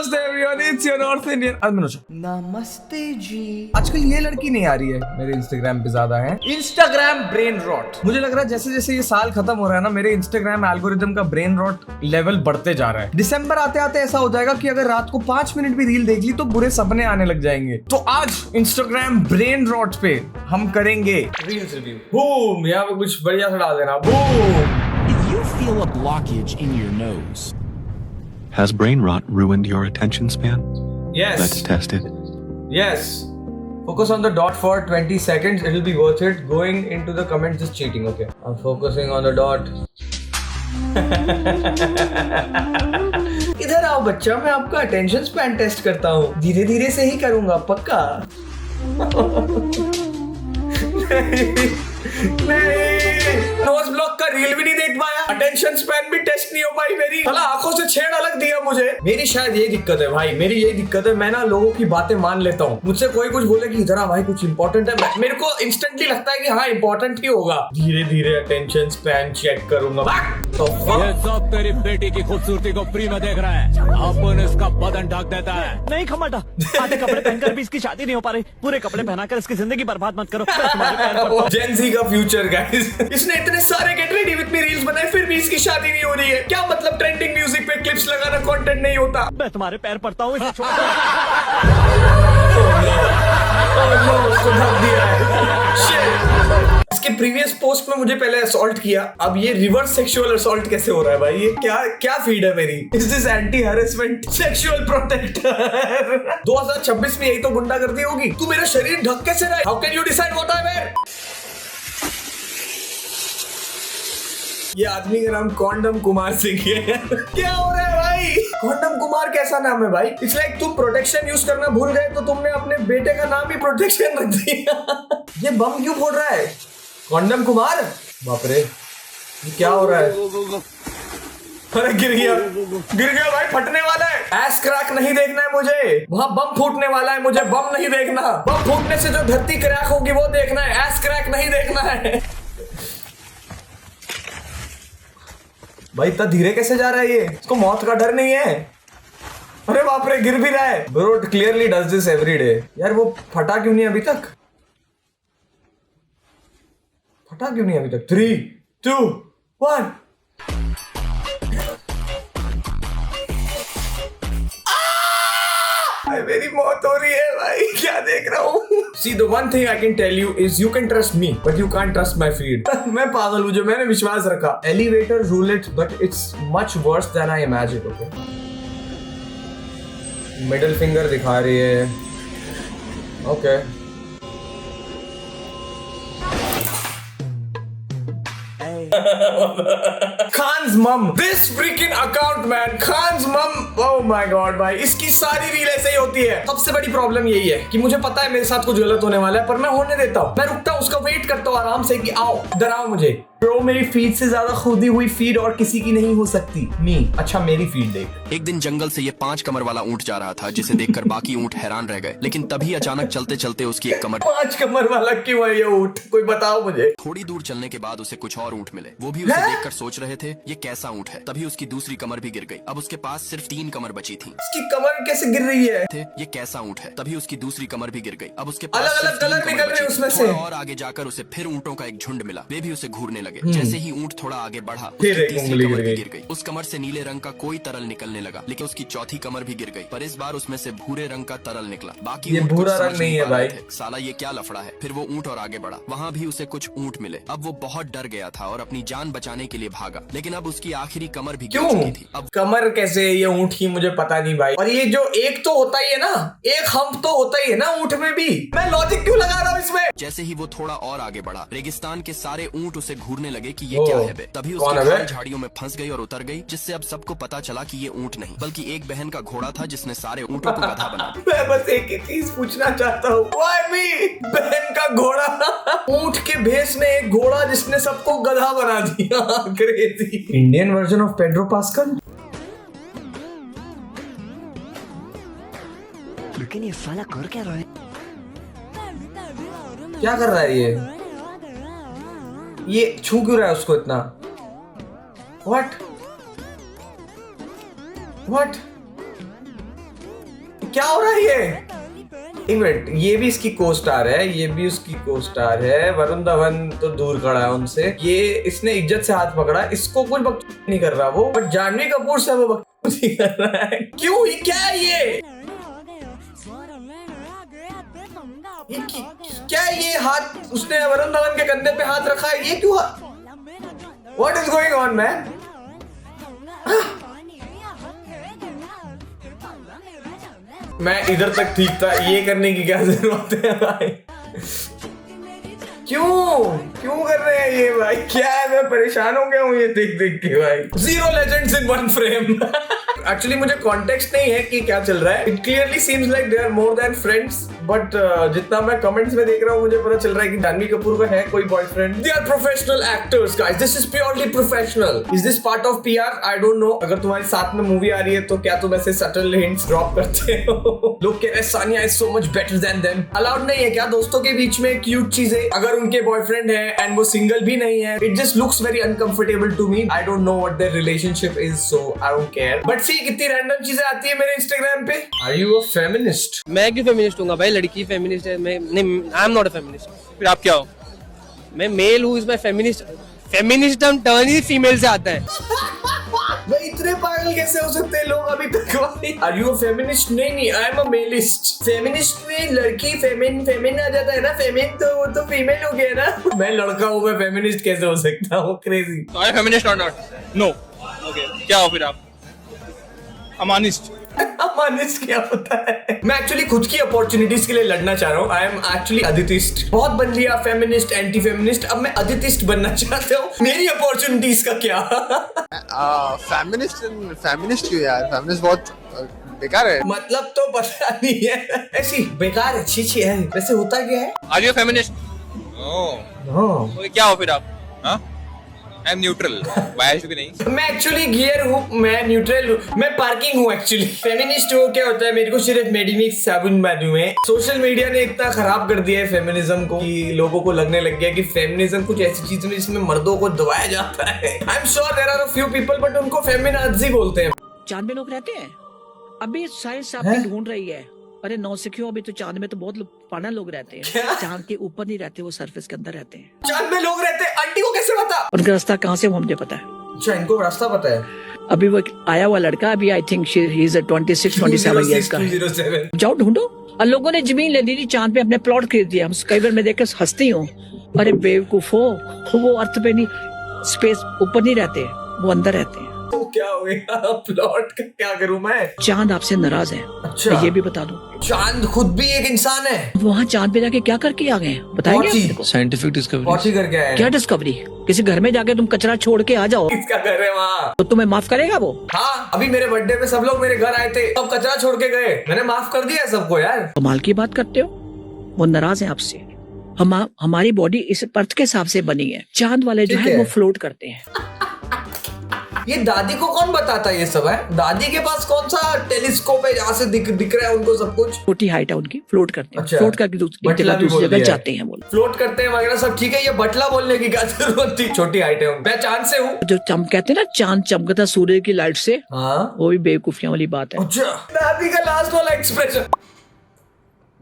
नमस्ते everyone, it's your north Indian Anuj. नमस्ते जी। आजकल ये लड़की नहीं आ रही है मेरे इंस्टाग्राम पे ज्यादा है। Instagram brain rot. मुझे लग रहा है जैसे जैसे ये साल खत्म हो रहा है ना, मेरे इंस्टाग्राम एल्गोरिदम का ब्रेन रॉट लेवल बढ़ते जा रहा है। दिसंबर आते आते ऐसा हो जाएगा कि अगर रात को 5 मिनट भी रील देख ली तो बुरे सपने आने लग जाएंगे। तो आज इंस्टाग्राम ब्रेन रॉट पे हम करेंगे रील्स रिव्यू। बूम, यहाँ पे कुछ बढ़िया सा डाल देना। Boom. If you feel a blockage in your nose, has brain rot ruined your attention span? Yes. Let's test it. Yes. Focus on the dot for 20 seconds. It will be worth it. Going into the comments is cheating. Okay. I'm focusing on the dot. इधर आओ बच्चा, मैं आपका attention span test करता हूँ। धीरे धीरे से ही करूँगा, पक्का। नहीं, नोज ब्लॉक का रील भी नहीं देख पाया, अटेंशन स्पैन भी टेस्ट नहीं हो पाई मेरी। साला आंखों से छेड़ अलग दिया मुझे। मेरी शायद यही दिक्कत है भाई, मेरी यही दिक्कत है। मैं ना लोगों की बातें मान लेता हूँ। मुझसे कोई कुछ बोले कि इधर आ भाई, कुछ इंपॉर्टेंट है, मेरे को इंस्टेंटली लगता है कि हाँ इंपॉर्टेंट ही होगा। धीरे धीरे अटेंशन स्पैन चेक करूंगा। तो ये सब तेरी बेटी की खूबसूरती को फ्री में देख रहा है। अपन इसका बदन ढक देता है। नहीं खमाटा, आधे कपड़े पहनकर भी इसकी शादी नहीं हो पा रही। पूरे कपड़े पहनाकर इसकी जिंदगी बर्बाद मत करो। तुम्हारे पैर पड़ता हूं। जेन ज़ी का फ्यूचर गाइस। इसने इतने सारे get ready with me reels बनाए, फिर भी इसकी शादी नहीं हो रही है। क्या मतलब ट्रेंडिंग म्यूजिक पे क्लिप्स लगाना कंटेंट नहीं होता? मैं तुम्हारे पैर पड़ता हूँ, इसे छोड़ दो। उसको ढक दिया है। Shit. इसके प्रीवियस पोस्ट में मुझे पहले असॉल्ट किया, अब ये रिवर्स सेक्सुअल असॉल्ट कैसे हो रहा है भाई? ये क्या फीड है मेरी? Is this anti harassment sexual protector? 2026 में यही तो गुंडागर्दी होगी। तू मेरा शरीर ढक कैसे रहा है? How can you decide what I wear? ये आदमी का नाम कॉन्डम कुमार सिंह है। क्या हो रहा है भाई? कॉन्डम कुमार कैसा नाम है भाई? इट्स लाइक तुम प्रोटेक्शन यूज करना भूल गए तो तुमने अपने बेटे का नाम ही प्रोटेक्शन रख दिया। ये बम क्यों फोड़ रहा है? कॉन्डम कुमार? बाप रे, ये क्या हो रहा है? अरे गिर गया भाई, फटने वाला है। एस क्रैक नहीं देखना है मुझे, वहां बम फूटने वाला है, मुझे बम नहीं देखना। बम फूटने से जो धरती क्रैक होगी वो देखना है, एस क्रैक नहीं देखना है। भाई इतना धीरे कैसे जा रहा है ये? इसको मौत का डर नहीं है? अरे बाप रे, गिर भी रहा है। Bro clearly does this every day. यार वो फटा क्यों नहीं अभी तक? 3, 2, 1। मेरी मौत हो रही है भाई, क्या देख रहा हूँ? See, the one thing I can tell you is you can trust me, but you can't trust my feed. मैं पागल हूँ जो मैंने विश्वास रखा। Elevator rule it, but it's much worse than I imagined. Okay. Middle finger दिखा रही है। Okay. Khan's mom, this freaking account man, Khan's mom, oh my god भाई, इसकी सारी रील ऐसे ही होती है। सबसे बड़ी प्रॉब्लम यही है कि मुझे पता है मेरे साथ कुछ गलत होने वाला है, पर मैं होने देता हूँ। मैं रुकता हूँ, उसका वेट करता हूँ आराम से कि आओ डराओ मुझे। ब्रो मेरी फीड से ज्यादा खुदी हुई फीड और किसी की नहीं हो सकती। मी, अच्छा मेरी फीड देख। एक दिन जंगल से ये 5 कमर वाला ऊंट जा रहा था, जिसे देखकर बाकी ऊंट हैरान रह गए। लेकिन तभी अचानक चलते चलते उसकी एक कमर 5 कमर वाला क्यों है ये ऊंट? कोई बताओ मुझे। थोड़ी दूर चलने के बाद उसे कुछ और ऊंट मिले। वो भी उसे देखकर सोच रहे थे ये कैसा ऊंट है। तभी उसकी दूसरी कमर भी गिर गई। अब उसके पास सिर्फ 3 कमर बची थी। इसकी कमर कैसे गिर रही है? ये कैसा ऊंट है? तभी उसकी दूसरी कमर भी गिर गई। अब उसके पास अलग-अलग कलर निकल रहे हैं उसमें से। और आगे जाकर उसे फिर ऊंटों का एक झुंड मिला। वे भी उसे घूरने लगे। जैसे ही ऊंट थोड़ा आगे बढ़ा, फिर उसकी एक तीसरी उंगली कमर गिर भी गई। गिर गई। उस कमर से नीले रंग का कोई तरल निकलने लगा, लेकिन उसकी चौथी कमर भी गिर गई। पर इस बार उसमें से भूरे रंग का तरल निकला। बाकी ये ऊंट भूरा कुछ समझ रंग नहीं है पा रहे भाई। थे। साला ये क्या लफड़ा है? फिर वो ऊंट और आगे बढ़ा। वहाँ भी उसे कुछ ऊंट मिले। अब वो बहुत डर गया था और अपनी जान बचाने के लिए भागा। लेकिन अब उसकी आखिरी कमर भी गिर क्यों? चुकी थी। अब कमर कैसे ये ऊंट की मुझे पता नहीं भाई। और ये जो एक तो होता ही है ना, एक हम्प तो होता ही है ना ऊंट में भी। मैं लॉजिक क्यों लगा रहा हूँ इसमें? जैसे ही वो थोड़ा और आगे बढ़ा, रेगिस्तान के सारे ऊंट उसे घूरने लगे कि ये ओ, क्या है बे? तभी कौन है उसकी बे? खाल झाड़ियों में फंस गई और उतर गई, जिससे अब सबको पता चला कि ये ऊंट नहीं बल्कि एक बहन का घोड़ा था जिसने सारे ऊंटों को गधा बना दिया। मैं बस एक ही चीज पूछना चाहता हूँ, Why me? बहन का घोड़ा। ऊंट के भेष में एक घोड़ा जिसने सबको गधा बना दिया। Crazy. Indian version of Pedro pascal. लेकिन ये साला कर क्या रहा है? क्या कर रहा है ये छू क्यों रहा है उसको इतना? What? क्या हो रहा है ये? एक मिनट, ये भी इसकी को स्टार है, ये भी उसकी को स्टार है। वरुण धवन तो दूर खड़ा है उनसे, ये इसने इज्जत से हाथ पकड़ा, इसको कुछ बकचोदी नहीं कर रहा वो, बट जानवी कपूर से वो बकचोदी कर रहा है। क्यों? ये क्या है ये क्या है ये? हाथ उसने वरुण धवन के कंधे पे हाथ रखा है, ये क्यों? What is going on, man? मैं इधर तक ठीक था, ये करने की क्या जरूरत है भाई? क्यों कर रहे हैं ये भाई? क्या है, मैं परेशान हो गया हूँ ये देख देख के भाई। 0 legends in 1 frame। एक्चुअली मुझे कॉन्टेक्स्ट नहीं है कि क्या चल रहा है। It clearly seems like they are more than friends, but जितना मैं कमेंट्स में देख रहा हूँ मुझे पता चल रहा है कि जानवी कपूर का है कोई boyfriend. They are professional actors guys, this is purely professional. Is this part of PR? I don't know. अगर तुम्हारे साथ में मूवी आ रही है तो क्या तुम ऐसे सटल हिंट्स ड्रॉप करते हो? लोग कह रहे हैं Sania is so much better than them. Allowed नहीं है क्या दोस्तों के बीच में क्यूट चीजें? अगर उनके बॉयफ्रेंड है एंड वो सिंगल भी नहीं है, it just looks very uncomfortable to me. I don't know what their relationship is, so I don't care. But see कितनी रैंडम चीजें आती है मेरे इंस्टाग्राम पे। Are you a feminist? मैं क्यों फेमिनिस्ट हूँगा भाई? लड़की फेमिनिस्ट है, मैं नहीं, I am not a feminist. फिर आप क्या हो? मैं मेल हूँ, इसमें फेमिनिस्ट, फेमिनिज्म टर्न ही फीमेल से आता है। भाई इतने पागल कैसे हो सकते हैं लोग अभी तक? Are you a feminist? नहीं, आई एम अ मेलिस्ट। फेमिनिस्ट में लड़की फेमिन आ जाता है ना, फेमिन तो वो तो फीमेल हो गया ना। मैं लड़का हूँ, मैं फेमिनिस्ट कैसे हो सकता हूँ? क्रेजी। आई एम फेमिनिस्ट और नॉट? नो। ओके, क्या हो फिर आप? अमानिस्ट। अमानिस्ट क्या होता है? मैं एक्चुअली खुद की अपॉर्चुनिटीज के लिए लड़ना चाह रहा हूँ। I am actually atheist. बहुत बन लिया फेमिनिस्ट, एंटी फेमिनिस्ट, अब मैं अदितिस्ट बनना चाहता हूँ। मेरी अपॉर्चुनिटीज का क्या? फेमिनिस्ट क्यों यार? फेमिनिस्ट बहुत बेकार है। मतलब तो पता नहीं है, ऐसी बेकार अच्छी है। वैसे होता क्या है? Are you feminist? नो। क्या हो फिर आप? हाँ? आई एम न्यूट्रल, बायस्ड भी नहीं। मैं एक्चुअली गियर हूँ, मैं न्यूट्रल हूँ, मैं पार्किंग हूँ एक्चुअली। फेमिनिस्ट हो क्या होता है? मेरे को सिर्फ मेडिमिक्स साबुन मालूम है। सोशल मीडिया ने इतना खराब कर दिया है फेमिनिज्म को कि लोगों को लगने लग गया कि फेमिनिज्म कुछ ऐसी चीज है जिसमें मर्दों को दबाया जाता है। I am sure there are a few people, but उनको फेमिनाजी बोलते हैं। चांद में लोग रहते हैं? अभी साइंस आपकी ढूंढ रही है। अरे नौ से क्यों? अभी तो चांद में तो बहुत पाना लोग रहते हैं। चांद के ऊपर नहीं रहते, वो सरफेस के अंदर रहते हैं। चांद में लोग रहते हैं? आंटी को कैसे पता? उनका रास्ता कहाँ से वो मुझे पता है। अच्छा, इनको रास्ता पता है। अभी वो आया हुआ लड़का, अभी I think he is 26-27 years का है। जाओ ढूंढो। और लोगों ने जमीन ले ली थी चांद पे, अपने प्लॉट खरीद दिया। कई बार मैं देखकर हंसती हूँ, अरे बेवकूफ हो, वो अर्थ पे नहीं, स्पेस ऊपर नहीं रहते, वो अंदर रहते हैं। तो क्या हो गया? प्लॉट का क्या करूं मैं? चांद आपसे नाराज है। अच्छा, ये भी बता दो, चांद खुद भी एक इंसान है। वहाँ चांद पे जाके क्या करके आ गए बताएंगे? साइंटिफिक डिस्कवरी करके आए। क्या डिस्कवरी? किसी घर में जाके तुम कचरा छोड़ के आ जाओ, किसका घर है वहाँ? तो तुम्हें माफ करेगा वो? हाँ, अभी मेरे बर्थडे पे सब लोग मेरे घर आए थे, सब कचरा छोड़ के गए, मैंने माफ कर दिया सबको यार। कमाल की बात करते हो। वो नाराज है आपसे। हमारी बॉडी इस अर्थ के हिसाब से बनी है। चांद वाले जो है वो फ्लोट करते हैं। ये दादी को कौन बताता है ये सब? है दादी के पास कौन सा टेलीस्कोप है जहाँ से दिख रहा है उनको सब कुछ? छोटी हाइट है उनकी, फ्लोट करते हैं। अच्छा, फ्लोट करके दूसरी जगह जाते हैं। वो फ्लोट करते हैं वगैरह सब ठीक है। ये बटला बोलने की क्या जरूरत थी? छोटी हाइट है। मैं चांद से हूँ। जो कहते हैं ना चांद चमकता सूर्य की लाइट से, हाँ, वो भी बेवकूफियां वाली बात है। अच्छा, दादी का लास्ट वाला एक्सप्रेशन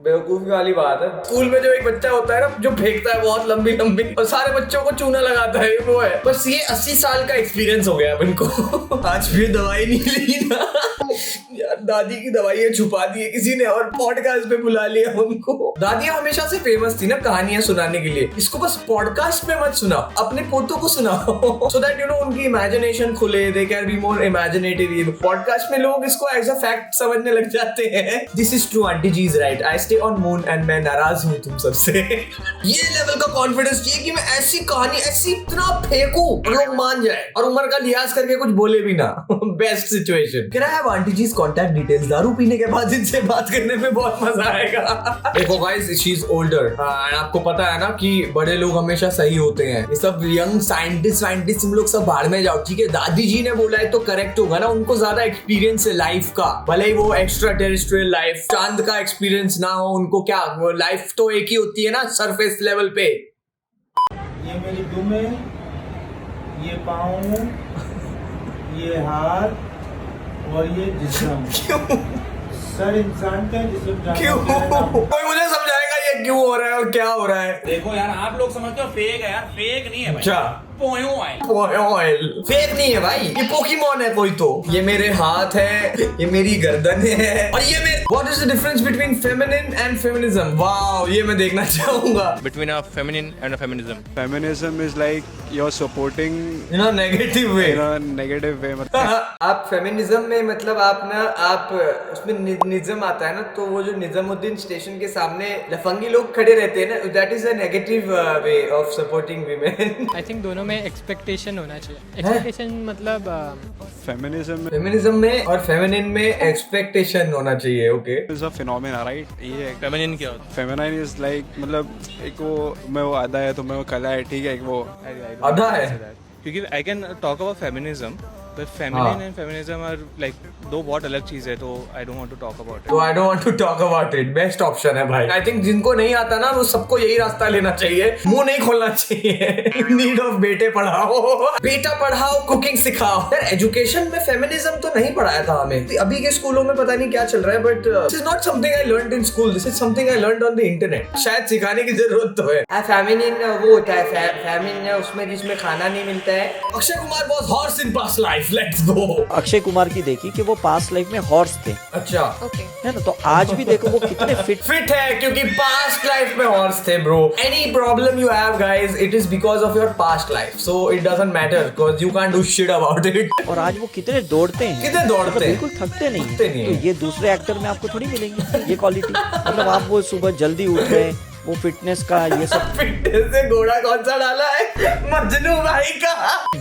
बेवकूफी वाली बात है। स्कूल में जो एक बच्चा होता है ना, जो फेंकता है बहुत लंबी लंबी और सारे बच्चों को चूना लगाता है, वो है। बस ये 80 साल का एक्सपीरियंस हो गया अब इनको। आज भी दवाई नहीं ली ना यार, दादी की दवाइयाँ छुपा दी है किसी ने और पॉडकास्ट पे बुला लिया उनको। दादियाँ हमेशा से फेमस थी ना कहानियां सुनाने के लिए। इसको बस पॉडकास्ट पे मत सुनाओ, अपने पोतों को सुनाओ, सो दैट यू नो उनकी इमेजिनेशन खुले, they can be more imaginative. Podcast में लोग इसको एज अ फैक्ट समझने लग जाते हैं। This is true, aunty ji is right, I stay on moon and मैं नाराज हूँ तुम सबसे। ये लेवल का कॉन्फिडेंस चाहिए कि मैं ऐसी कहानी ऐसी इतना फेंकूं और लोग मान जाए और उम्र का लिहाज करके कुछ बोले भी ना। Best situation. Can I have aunty जी's कॉन्टैक्ट डिटेल्स? दारू पीने के बाद इनसे बात करने में बहुत मजा आएगा। देखो guys, she is older and आपको पता है ना कि बड़े लोग हमेशा सही होते हैं। ये सब यंग साइंटिस्ट तुम लोग सब बाहर में जाओ, ठीक है? दादी जी ने बोला है तो करेक्ट होगा ना। उनको ज्यादा एक्सपीरियंस है लाइफ का, भले ही वो एक्स्ट्रा टेरेस्ट्रियल लाइफ, चांद का एक्सपीरियंस ना हो उनको। क्या लाइफ तो एक ही होती है ना सरफेस लेवल पे। ये मेरी दुम है, ये पाँव, ये हाथ और ये जिस्म। सर इंसान का जिसमें क्यों? कोई मुझे समझाएगा ये क्यों हो रहा है और क्या हो रहा है? देखो यार, आप लोग समझते हो फेक है यार, फेक नहीं है भाई। अच्छा, पोयो ऑयल। ऑयल फेक नहीं है भाई, ये पोकेमॉन है कोई तो। ये मेरे हाथ है, ये मेरी गर्दन है, और ये मेरे what is the difference between feminine and feminism? Wow, ये मैं देखना चाहूंगा। Between a feminine and a feminism. Feminism is like you're supporting negative way, in a negative way. आप फेमिनिज्म में मतलब आप उसमें निज़म आता है ना, तो वो जो निजामुद्दीन स्टेशन के सामने लफंगी लोग खड़े रहते हैं ना, that is a negative way of supporting women. I think दोनों में एक्सपेक्टेशन होना चाहिए। एक्सपेक्टेशन मतलब Feminism में और फेमिनिन में एक्सपेक्टेशन होना चाहिए। Okay, is a phenomena, right? ये फेमिनिन क्या होता फेमिनाइन इज लाइक मतलब एक वो मैं वो आधा है तो मैं वो कला है, ठीक है, एक वो आधा है। है? क्योंकि I can talk about feminism, but feminine and feminism are like दो बहुत अलग चीज है, तो I don't want to talk about तो I don't want to talk about it. Best option है भाई। आई थिंक जिनको नहीं आता ना, वो सबको यही रास्ता लेना चाहिए, मुंह नहीं खोलना चाहिए। नीड ऑफ बेटे पढ़ाओ, बेटा पढ़ाओ, कुकिंग सिखाओ। यार एजुकेशन में फेमिनिज्म तो नहीं पढ़ाया था हमें। अभी के स्कूलों में पता नहीं क्या चल रहा है, but this is not something I learned in school, this is something I learned on the internet. शायद सिखाने की जरूरत तो है। फेमिनिन वो होता है, फेमिनिन उसमें जिसमें खाना नहीं मिलता है। Akshay Kumar was horse in past life, let's go. Akshay Kumar की देखी कि वो पास्ट लाइफ में हॉर्स थे, अच्छा, है ना, तो आज भी देखो वो कितने फिट है, क्योंकि पास्ट लाइफ में हॉर्स थे bro. Any problem you have guys, it is because of your past life, so it doesn't matter because you can't do shit about it. और आज वो कितने दौड़ते हैं, कितने दौड़ते हैं, बिल्कुल थकते नहीं थकते नहीं तो हैं। ये दूसरे एक्टर में आपको थोड़ी मिलेंगे ये क्वालिटी। मतलब आप वो सुबह जल्दी उठ रहे हैं, वो फिटनेस का ये सब। फिटनेस से घोड़ा कौन सा डाला है? मजनू भाई का।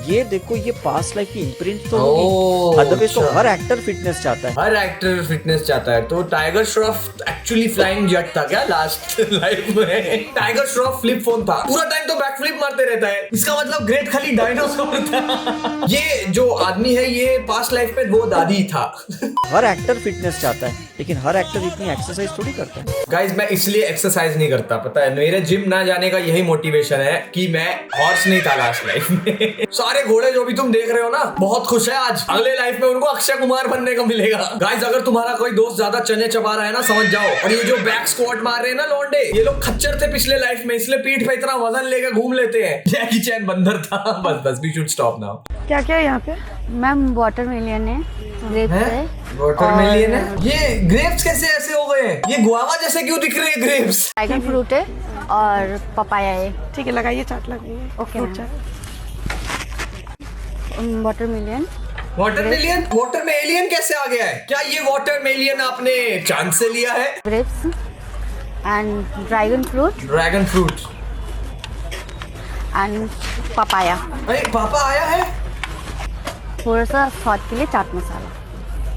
ये देखो, ये पास्ट लाइफ की इम्प्रिंट तो होगी, अदरवाइज तो हर एक्टर फिटनेस चाहता है। हर एक्टर फिटनेस चाहता है। तो tiger Shroff actually flying jet था क्या लास्ट लाइफ में? टाइगर श्रॉफ फ्लिप फोन था, पूरा टाइम तो बैक फ्लिप मारते रहता है। इसका मतलब ग्रेट खाली डायनासोर था। ये जो आदमी है, ये पास्ट लाइफ में वो दादी था। हर एक्टर फिटनेस चाहता है, लेकिन हर एक्टर इतनी एक्सरसाइज थोड़ी करता है। गाइस, मैं इसलिए एक्सरसाइज नहीं करता, पता है? मेरे जिम ना जाने का यही मोटिवेशन है कि मैं हॉर्स नहीं था लास्ट लाइफ में। सारे घोड़े जो भी तुम देख रहे हो ना, बहुत खुश है आज। अगले लाइफ में उनको अक्षय कुमार बनने को मिलेगा। गाइस, अगर तुम्हारा कोई दोस्त ज्यादा चने चबा रहा है ना, समझ जाओ। और ये जो बैक स्क्वाट मार रहे हैं ना लौंडे, ये लोग खच्चर थे पिछले लाइफ में, इसलिए पीठ पे इतना वजन लेकर घूम लेते हैं। जैकी चैन बंदर था। बस वी शुड स्टॉप नाउ। क्या क्या यहाँ पे? मैम वाटरमेलन है, ग्रेप्स है। वाटरमेलन है? ये ग्रेप्स कैसे ऐसे हो गए हैं? ये गुआवा जैसे क्यों दिख रहे हैं ग्रेप्स? ड्रैगन फ्रूट है और पपाया है। ठीक है, लगाइए, चाट लगाइए। Okay watermelon. वाटर में एलियन कैसे आ गया है? क्या ये वाटरमेलन आपने चांद से लिया है? Grapes and dragon fruit and papaya. अरे पापा आया है। थोड़ा सा स्वाद के लिए चाट मसाला।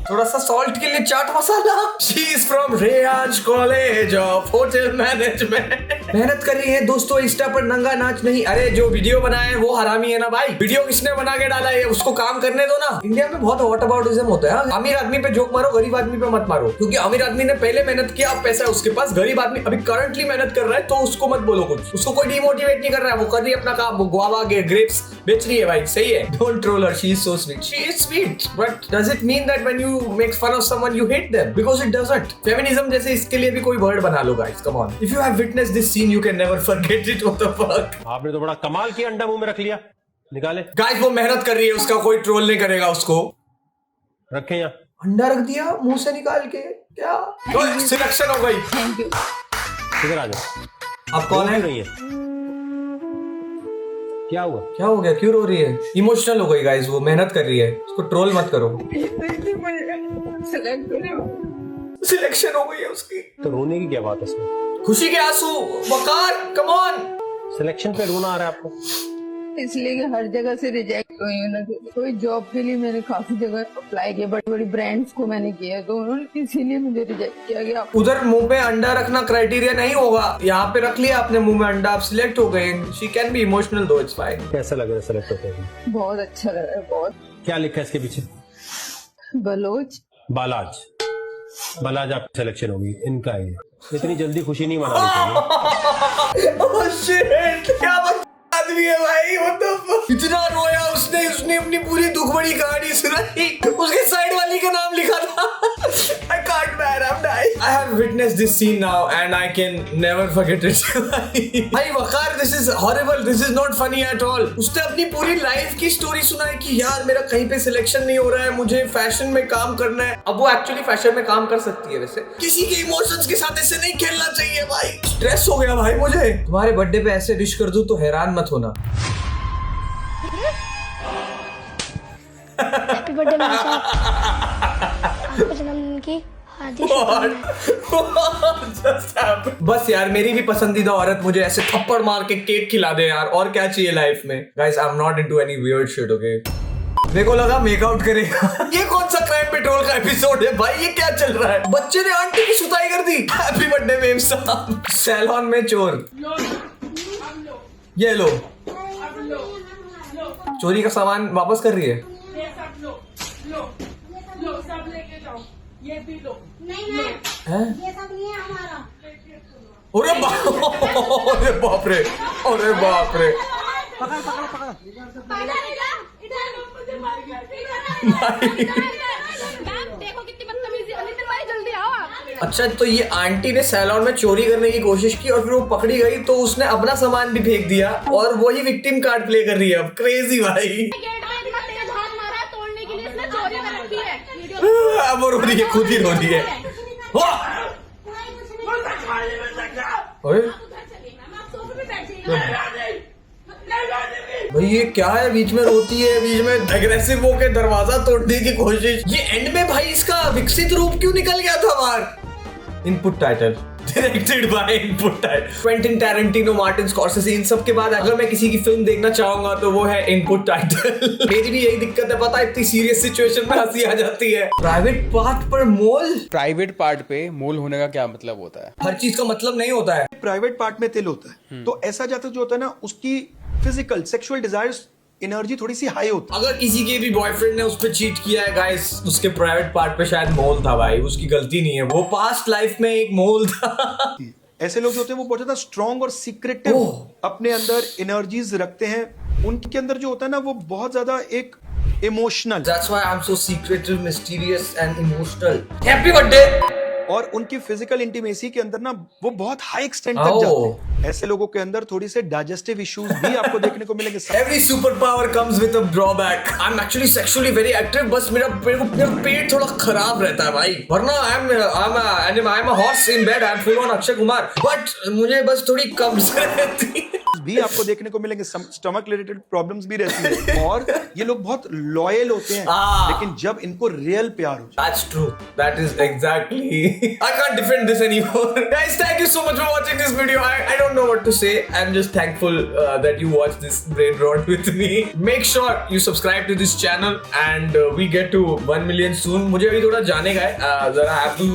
थोड़ा सा सॉल्ट के लिए chaat masala. She is from रेयाज कॉलेज ऑफ होटल मैनेजमेंट। मेहनत कर रही है दोस्तों, इंस्टा पर नंगा नाच नहीं। अरे जो वीडियो बनाया है वो हरामी है ना भाई। वीडियो किसने बना के डाला है, उसको काम करने दो ना। इंडिया में बहुत व्हाटअबाउटिज्म होता है। अमीर आदमी पे जोक मारो, गरीब आदमी पे मत मारो, क्योंकि अमीर आदमी ने पहले मेहनत किया, अब पैसा है उसके पास। गरीब आदमी अभी करंटली मेहनत कर रहा है, तो उसको मत बोलो कुछ। उसको कोई डिमोटिवेट नहीं कर रहा है, वो कर रही है अपना काम। वो गुआवा ग्रेप्स बेच रही है भाई, सही है। Don't troll her, she is so sweet. She is sweet, but does it mean that when you make fun of someone you hate them? Because it doesn't. Feminism जैसे इसके लिए भी कोई वर्ड बना लो guys, come on. If you have witnessed this scene you can never forget it. What the fuck? आपने तो बड़ा कमाल किया, अंडा मुंह में रख लिया, निकाले। गाइस, वो मेहनत कर रही है, उसका कोई ट्रोल नहीं करेगा उसको। रखे यहाँ अंडा रख दिया मुंह से निकाल के, क्या सिलेक्शन हो गई। Thank you. इधर आ जाओ। आप कौन है? रही है, क्या हुआ? क्या हो गया, क्यों रो रही है? इमोशनल हो गई गाइस, वो मेहनत कर रही है, उसको ट्रोल मत करो। सिलेक्शन हो गई है उसकी, तो रोने की क्या बात है इसमें? खुशी के आंसू। वकार, कम ऑन। सिलेक्शन पे रोना आ रहा है आपको? इसलिए कि हर जगह से रिजेक्ट हुई हूँ ना। कोई जॉब के लिए मैंने काफी जगह अप्लाई किया, बड़ी बड़ी ब्रांड्स को मैंने किया, तो उन्होंने इसीलिए मुझे रिजेक्ट किया गया। उधर मुंह पे अंडा रखना क्राइटेरिया नहीं होगा, यहाँ पे रख लिया आपने मुंह में अंडा, आप सिलेक्ट हो गए। शी कैन बी इमोशनल दो, इट्स फाइन। कैसा लग रहा है सेलेक्ट होते हैं? बहुत अच्छा लगा, बहुत। क्या लिखा है इसके पीछे? बलोच बालाज आप सिलेक्शन होगी, इनका है। इतनी जल्दी खुशी नहीं मनानी चाहिए। Oh shit, क्या आदमी है भाई, वो तो इतना रोया उसने अपनी पूरी दुख भरी कहानी सुनाई, उसके साइड वाली का नाम लिखा था। I can't man, I'm witnessed this scene now and I can never forget it. भाई वकार, this is horrible, this is not funny at all. उसने अपनी पूरी लाइफ की स्टोरी सुनाई कि यार मेरा कहीं पे सिलेक्शन नहीं हो रहा है, मुझे फैशन में काम करना है। अब वो एक्चुअली फैशन में काम कर सकती है वैसे, किसी के इमोशंस के साथ ऐसे नहीं खेलना चाहिए भाई। स्ट्रेस हो गया भाई मुझे। तुम्हारे बर्थडे पे ऐसे विश कर दूं तो हैरान मत होना। हैप्पी बर्थडे मेरे साथ, आपको जन्मदिन की हार्दिक शुभकामनाएं। बस यार मेरी भी पसंदीदा औरत मुझे ऐसे थप्पड़ मार के केक खिला दे यार, और क्या चाहिए लाइफ में। Guys I am not into any weird shit, okay. मेरे को लगा मेकआउट करेगा। ये कौन सा क्राइम पेट्रोल का एपिसोड है भाई, ये क्या चल रहा है? बच्चे ने आंटी की सुताई कर दी। हैप्पी बर्थडे मेम साहब। सैलून में चोर, ये लो चोरी का सामान वापस कर रही है। ये सब नहीं है हमारा। अरे बाप रे, अरे बाप रे। देखो कितनी बदतमीजी, नितिन भाई जल्दी आओ आप। अच्छा तो ये आंटी ने सैलून में चोरी करने की कोशिश की और फिर वो पकड़ी गई तो उसने अपना सामान भी फेंक दिया और वही विक्टिम कार्ड प्ले कर रही है अब। क्रेजी भाई। गेट में इतना तेज हाथ मारा है तोड़ने के लिए, इसने चोरी कर रखी है। अब वो रो रही है, खुद ही रो रही है। भाई ये क्या है, बीच में रोती है, बीच में एग्रेसिव होकर दरवाजा तोड़ने की कोशिश। ये एंड में भाई इसका विकसित रूप क्यों निकल गया था बाहर? Input title directed by input title Quentin Tarantino, Martin Scorsese. इन सब के बाद अगर मैं किसी की फिल्म देखना चाहूंगा तो वो है इनपुट टाइटल। मेरी भी यही दिक्कत है, पता है, इतनी सीरियस सिचुएशन में हंसी आ जाती है। प्राइवेट पार्ट पर मोल, प्राइवेट पार्ट पे मोल होने का क्या मतलब होता है? हर चीज का मतलब नहीं होता है। प्राइवेट पार्ट में तिल होता है तो ऐसा जाता जो होता है ना, उसकी फिजिकल सेक्सुअल डिजायर्स एनर्जी थोड़ी सी हाई होती है। अगर किसी के भी बॉयफ्रेंड ने उस पर चीट किया है गाइस, उसके प्राइवेट पार्ट पे शायद मोल था भाई, उसकी गलती नहीं है, वो पास्ट लाइफ में एक मोल था। ऐसे लोग जो होते हैं वो बहुत ज्यादा स्ट्रॉन्ग और सीक्रेटिव अपने अंदर एनर्जीज रखते हैं। उनके अंदर जो होता है ना वो बहुत ज्यादा एक emotional, that's why I am so secretive, mysterious and emotional. Happy birthday. और उनकी फिजिकल इंटीमेसी के अंदर ना वो बहुत हाई एक्सटेंट तक जाते हैं। ऐसे लोगों के अंदर थोड़ी से डाइजेस्टिव इश्यूज भी आपको देखने को मिलेंगे। Every superpower comes with a drawback. I'm actually sexually very active, बस मेरा पेट थोड़ा खराब रहता है भाई, वरना I'm a horse in bed, I'm full on Akshay Kumar, but मुझे बस थोड़ी कब्ज रहती है। भी आपको देखने को मिलेंगे, स्टमक रिलेटेड प्रॉब्लम्स भी रहती है। और ये लोग बहुत लॉयल होते हैं, लेकिन जब इनको रियल प्यार हो जाए। That's true. That is exactly. I can't defend this anymore. Guys, thank you so much for watching this video. I don't know what to say. I'm just thankful that you watched this brain rot with me. Make sure you subscribe to this channel and we get to 1 million soon. मुझे अभी थोड़ा जाने का है, जरा have to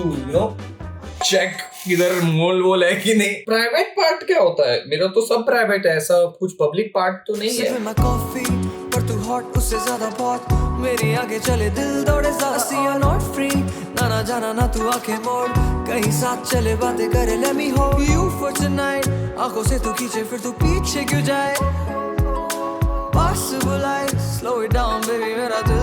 check किधर मोल वोल है कि नहीं। प्राइवेट पार्ट क्या होता है? मेरा तो सब प्राइवेट है, ऐसा कुछ पब्लिक पार्ट तो नहीं है। कॉफी पर तू हॉट उससे ज्यादा बहुत, मेरे आगे चले दिल दौड़े ज़रा नॉट फ्री, ना जाना ना तू आंखें मोड़, कहीं साथ चले बातें करे, let me hold you for tonight, आंखों से तू खींचे फिर तू पीछे क्यों जाए, पास बुलाए, slow it down baby मेरा दिल